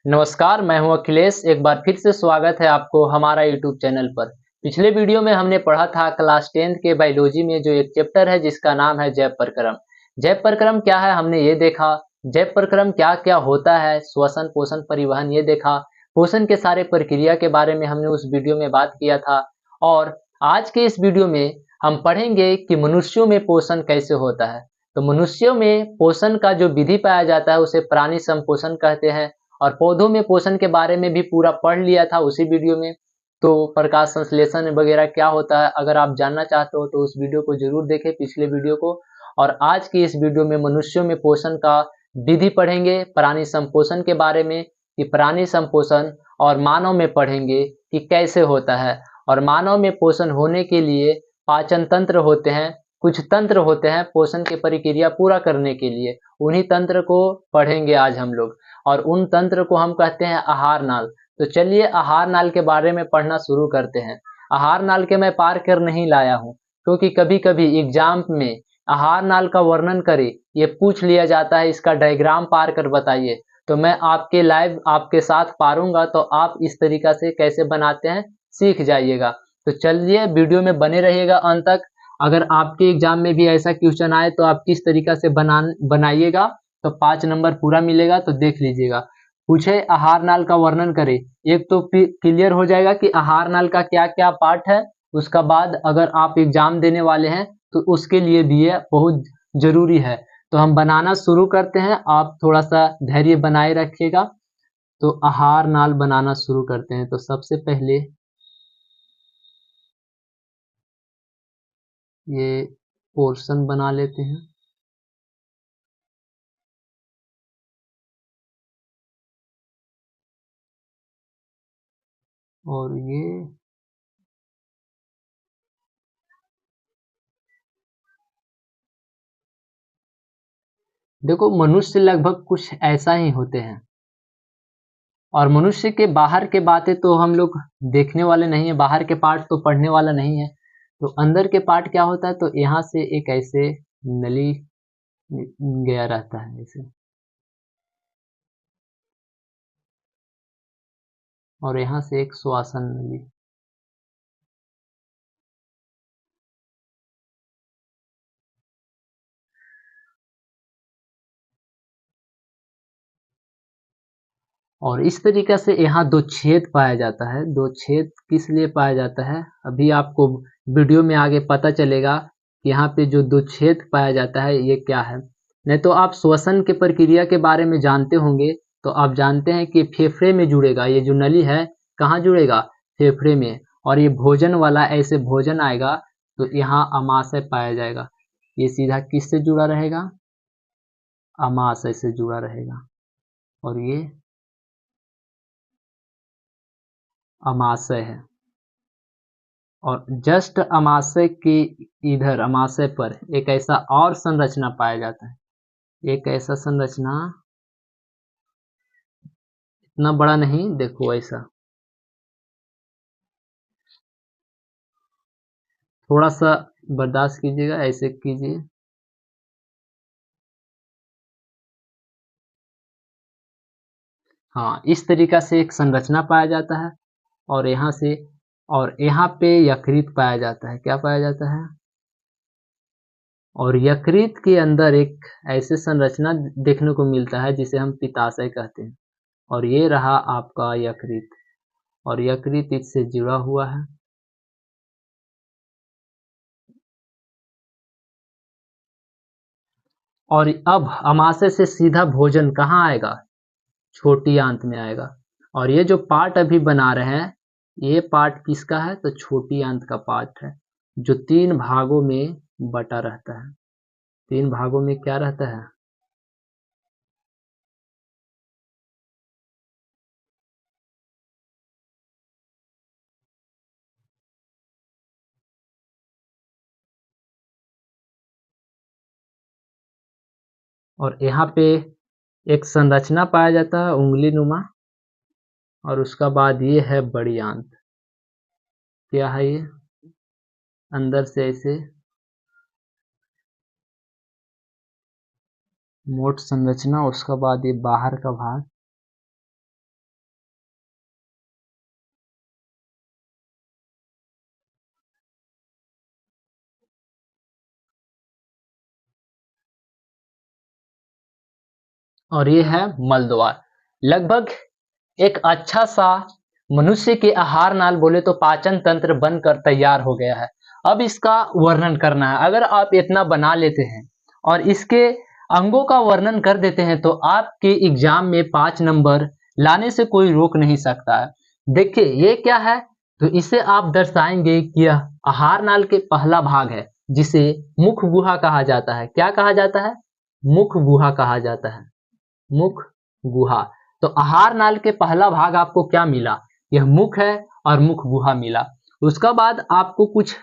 नमस्कार, मैं हूं अखिलेश। एक बार फिर से स्वागत है आपको हमारा यूट्यूब चैनल पर। पिछले वीडियो में हमने पढ़ा था क्लास 10th के बायोलॉजी में जो एक चैप्टर है जिसका नाम है जैव प्रक्रम। जैव प्रक्रम क्या है हमने ये देखा। जैव प्रक्रम क्या क्या होता है, श्वसन, पोषण, परिवहन ये देखा। पोषण के सारे प्रक्रिया के बारे में हमने उस वीडियो में बात किया था। और आज के इस वीडियो में हम पढ़ेंगे कि मनुष्यों में पोषण कैसे होता है। तो मनुष्यों में पोषण का जो विधि पाया जाता है उसे प्राणी संपोषण कहते हैं। और पौधों में पोषण के बारे में भी पूरा पढ़ लिया था उसी वीडियो में। तो प्रकाश संश्लेषण वगैरह क्या होता है, अगर आप जानना चाहते हो तो उस वीडियो को जरूर देखें, पिछले वीडियो को। और आज की इस वीडियो में मनुष्यों में पोषण का विधि पढ़ेंगे, प्राणी संपोषण के बारे में कि प्राणी संपोषण, और मानव में पढ़ेंगे कि कैसे होता है। और मानव में पोषण होने के लिए पाचन तंत्र होते हैं, कुछ तंत्र होते हैं पोषण की प्रक्रिया पूरा करने के लिए, उन्हीं तंत्र को पढ़ेंगे आज हम लोग। और उन तंत्र को हम कहते हैं आहार नाल। तो चलिए आहार नाल के बारे में पढ़ना शुरू करते हैं। आहार नाल के मैं पार कर नहीं लाया हूँ, क्योंकि कभी कभी एग्जाम में आहार नाल का वर्णन करे ये पूछ लिया जाता है, इसका डायग्राम पार कर बताइए। तो मैं आपके लाइव आपके साथ पारूंगा, तो आप इस तरीका से कैसे बनाते हैं सीख जाइएगा। तो चलिए वीडियो में बने रहिएगा अंत तक। अगर आपके एग्जाम में भी ऐसा क्वेश्चन आए तो आप किस तरीका से बनाइएगा तो 5 नंबर पूरा मिलेगा। तो देख लीजिएगा, पूछे आहार नाल का वर्णन करे, एक तो क्लियर हो जाएगा कि आहार नाल का क्या क्या पार्ट है। उसका बाद अगर आप एग्जाम देने वाले हैं तो उसके लिए भी ये बहुत जरूरी है। तो हम बनाना शुरू करते हैं, आप थोड़ा सा धैर्य बनाए रखिएगा। तो आहार नाल बनाना शुरू करते हैं। तो सबसे पहले ये पोर्शन बना लेते हैं। और ये देखो, मनुष्य लगभग कुछ ऐसा ही होते हैं। और मनुष्य के बाहर के बातें तो हम लोग देखने वाले नहीं है, बाहर के पार्ट तो पढ़ने वाला नहीं है। तो अंदर के पार्ट क्या होता है, तो यहाँ से एक ऐसे नली गया रहता है ऐसे, और यहाँ से एक श्वासन नली। और इस तरीके से यहाँ दो छेद पाया जाता है। दो छेद किस लिए पाया जाता है अभी आपको वीडियो में आगे पता चलेगा कि यहाँ पे जो दो छेद पाया जाता है ये क्या है। नहीं तो आप श्वसन के प्रक्रिया के बारे में जानते होंगे, तो आप जानते हैं कि फेफड़े में जुड़ेगा, ये जो नली है कहाँ जुड़ेगा, फेफड़े में। और ये भोजन वाला ऐसे भोजन आएगा तो यहाँ अमाशय पाया जाएगा, ये सीधा किससे जुड़ा रहेगा, अमाशय से जुड़ा रहेगा। और ये अमाशय है। और जस्ट अमाशय के इधर, अमाशय पर एक ऐसा और संरचना पाया जाता है। एक ऐसा संरचना, इतना बड़ा नहीं, देखो ऐसा, थोड़ा सा बर्दाश्त कीजिएगा, ऐसे कीजिए। हाँ, इस तरीका से एक संरचना पाया जाता है। और यहाँ से, और यहाँ पे यकृत पाया जाता है। क्या पाया जाता है, और यकृत के अंदर एक ऐसे संरचना देखने को मिलता है जिसे हम पित्ताशय कहते हैं। और ये रहा आपका यकृत, और यकृत इससे जुड़ा हुआ है। और अब अमाशय से सीधा भोजन कहाँ आएगा, छोटी आंत में आएगा। और ये जो पार्ट अभी बना रहे हैं ये पार्ट किसका है, तो छोटी आंत का पार्ट है, जो 3 भागों में बटा रहता है। 3 भागों में क्या रहता है, और यहाँ पे एक संरचना पाया जाता है उंगली नुमा। और उसका बाद ये है बड़ी आंत। क्या है ये, अंदर से ऐसे मोट संरचना, उसका बाद ये बाहर का भाग, और ये है मलद्वार। लगभग एक अच्छा सा मनुष्य के आहार नाल बोले तो पाचन तंत्र बनकर तैयार हो गया है। अब इसका वर्णन करना है। अगर आप इतना बना लेते हैं और इसके अंगों का वर्णन कर देते हैं तो आपके एग्जाम में 5 नंबर लाने से कोई रोक नहीं सकता है। देखिए ये क्या है, तो इसे आप दर्शाएंगे कि यह आहार नाल के पहला भाग है जिसे मुख गुहा कहा जाता है। क्या कहा जाता है? मुख गुहा कहा जाता है। मुख गुहा। तो आहार नाल के पहला भाग आपको क्या मिला? यह मुख है और मुख गुहा मिला। उसका बाद आपको कुछ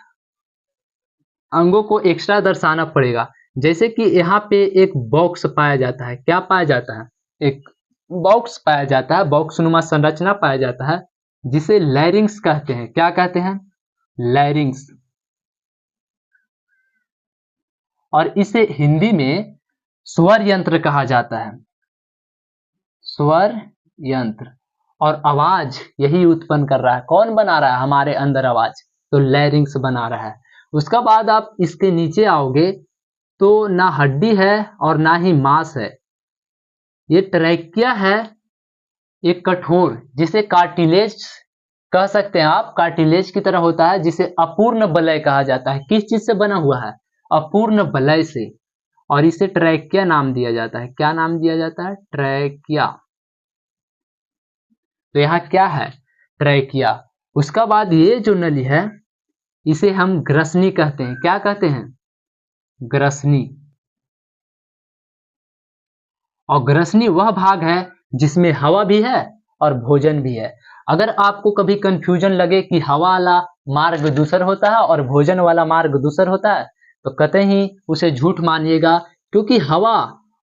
अंगों को एक्स्ट्रा दर्शाना पड़ेगा, जैसे कि यहाँ पे एक बॉक्स पाया जाता है। क्या पाया जाता है? एक बॉक्स पाया जाता है, बॉक्स नुमा संरचना पाया जाता है जिसे लैरिंग्स कहते हैं। क्या कहते हैं? लैरिंग्स। और इसे हिंदी में स्वर यंत्र कहा जाता है। स्वर यंत्र। और आवाज यही उत्पन्न कर रहा है। कौन बना रहा है हमारे अंदर आवाज? तो लैरिंग्स बना रहा है। उसका बाद आप इसके नीचे आओगे तो ना हड्डी है और ना ही मांस है। ये ट्रैकिया है, एक कठोर, जिसे कार्टिलेज कह सकते हैं आप, कार्टिलेज की तरह होता है, जिसे अपूर्ण बलय कहा जाता है। किस चीज से बना हुआ है? अपूर्ण बलय से। और इसे ट्रैकिया नाम दिया जाता है। क्या नाम दिया जाता है? ट्रैकिया। तो यहाँ क्या है? ट्रैकिया। उसका बाद ये जो नली है इसे हम ग्रसनी कहते हैं। क्या कहते हैं? ग्रसनी। और ग्रसनी वह भाग है जिसमें हवा भी है और भोजन भी है। अगर आपको कभी कंफ्यूजन लगे कि हवा वाला मार्ग दूसर होता है और भोजन वाला मार्ग दूसर होता है तो कतई उसे झूठ मानिएगा, क्योंकि हवा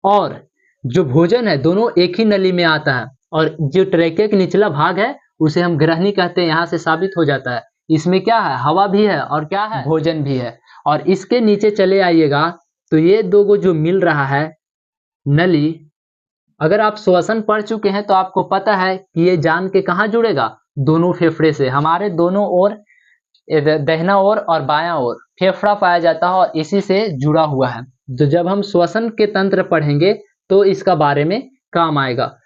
और जो भोजन है दोनों एक ही नली में आता है। और जो ट्रैकिया का निचला भाग है उसे हम ग्रहणी कहते हैं। यहाँ से साबित हो जाता है इसमें क्या है? हवा भी है और क्या है? भोजन भी है। और इसके नीचे चले आइएगा तो ये दो जो मिल रहा है नली, अगर आप श्वसन पढ़ चुके हैं तो आपको पता है कि ये जान के कहाँ जुड़ेगा? दोनों फेफड़े से। हमारे दोनों ओर, दाहिना ओर और बायां ओर फेफड़ा पाया जाता है और इसी से जुड़ा हुआ है। तो जब हम श्वसन के तंत्र पढ़ेंगे तो इसका बारे में काम आएगा।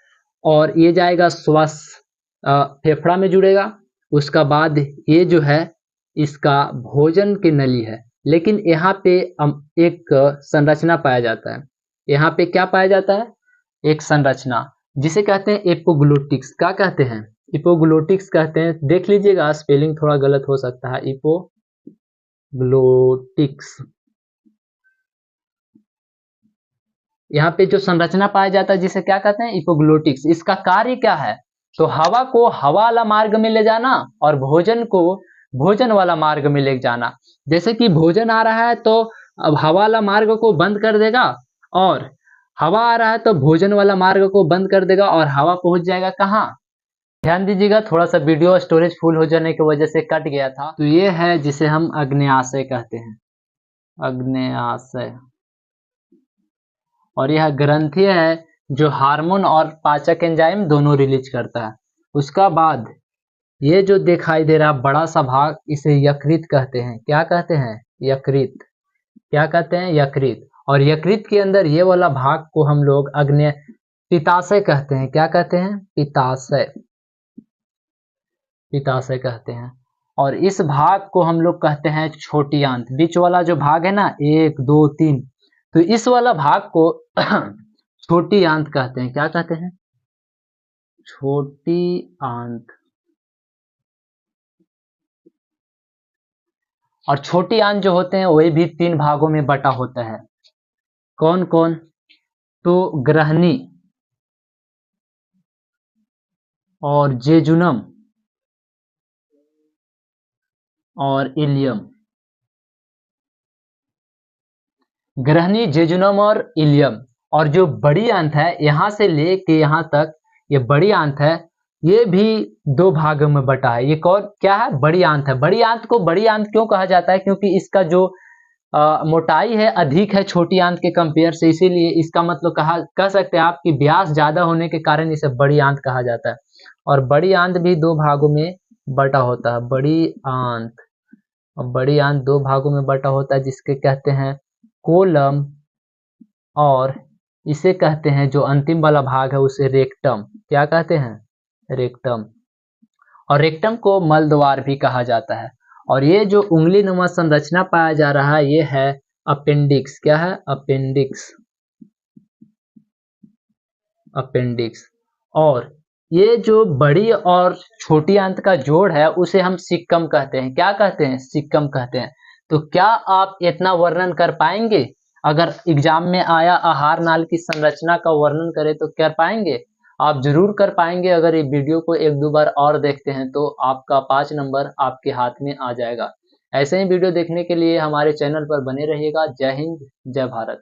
और ये जाएगा श्वास, फेफड़ा में जुड़ेगा। उसका बाद ये जो है इसका भोजन की नली है। लेकिन यहाँ पे एक संरचना पाया जाता है। यहाँ पे क्या पाया जाता है? एक संरचना जिसे कहते हैं एपोग्लोटिक्स। क्या कहते हैं? इपोग्लोटिक्स कहते हैं। देख लीजिएगा, स्पेलिंग थोड़ा गलत हो सकता है। इपोग्लोटिक्स। यहाँ पे जो संरचना पाया जाता है जिसे क्या कहते हैं? इपोग्लोटिक्स। इसका कार्य क्या है? तो हवा को हवा वाला मार्ग में ले जाना और भोजन को भोजन वाला मार्ग में ले जाना। जैसे कि भोजन आ रहा है तो अब हवा वाला मार्ग को बंद कर देगा और हवा आ रहा है तो भोजन वाला मार्ग को बंद कर देगा और हवा पहुंच जाएगा कहाँ? ध्यान दीजिएगा, थोड़ा सा वीडियो स्टोरेज फुल हो जाने की वजह से कट गया था। तो ये है जिसे हम अग्न्याशय कहते हैं। अग्न्याशय। और यह ग्रंथि है जो हार्मोन और पाचक एंजाइम दोनों रिलीज करता है। उसका बाद ये जो दिखाई दे रहा बड़ा सा भाग इसे यकृत कहते हैं। क्या कहते हैं? यकृत। क्या कहते हैं? यकृत। और यकृत के अंदर ये वाला भाग को हम लोग पित्ताशय कहते हैं। क्या कहते हैं? पित्ताशय। पित्ताशय कहते हैं। और इस भाग को हम लोग कहते हैं छोटी आंत। बीच वाला जो भाग है ना, 1 2 3, तो इस वाला भाग को छोटी आंत कहते हैं। क्या कहते हैं? छोटी आंत। और छोटी आंत जो होते हैं वही भी 3 भागों में बटा होता है। कौन कौन? तो ग्रहणी और जेजुनम और इलियम। ग्रहणी, जेजुनम और इलियम। और जो बड़ी आंत है यहां से लेके यहां तक, ये बड़ी आंत है, ये भी 2 भागों में बटा है। ये कौन क्या है? बड़ी आंत है। बड़ी आंत को बड़ी आंत क्यों कहा जाता है? क्योंकि इसका जो मोटाई है अधिक है छोटी आंत के कंपेयर से, इसीलिए इसका मतलब कह सकते हैं आप कि व्यास ज्यादा होने के कारण इसे बड़ी आंत कहा जाता है। और बड़ी आंत भी 2 भागों में बटा होता है। बड़ी आंत, और बड़ी आंत 2 भागों में बटा होता है जिसके कहते हैं कोलम और इसे कहते हैं, जो अंतिम वाला भाग है उसे रेक्टम। क्या कहते हैं? रेक्टम। और रेक्टम को मलद्वार भी कहा जाता है। और ये जो उंगली नुमा संरचना पाया जा रहा है ये है अपेंडिक्स। क्या है? अपेंडिक्स। अपेंडिक्स। और ये जो बड़ी और छोटी आंत का जोड़ है उसे हम सिक्कम कहते हैं। क्या कहते हैं? सिक्कम कहते हैं। तो क्या आप इतना वर्णन कर पाएंगे? अगर एग्जाम में आया आहार नाल की संरचना का वर्णन करें तो कर पाएंगे? आप जरूर कर पाएंगे। अगर ये वीडियो को एक दो बार और देखते हैं तो आपका 5 नंबर आपके हाथ में आ जाएगा। ऐसे ही वीडियो देखने के लिए हमारे चैनल पर बने रहिएगा। जय हिंद, जय भारत।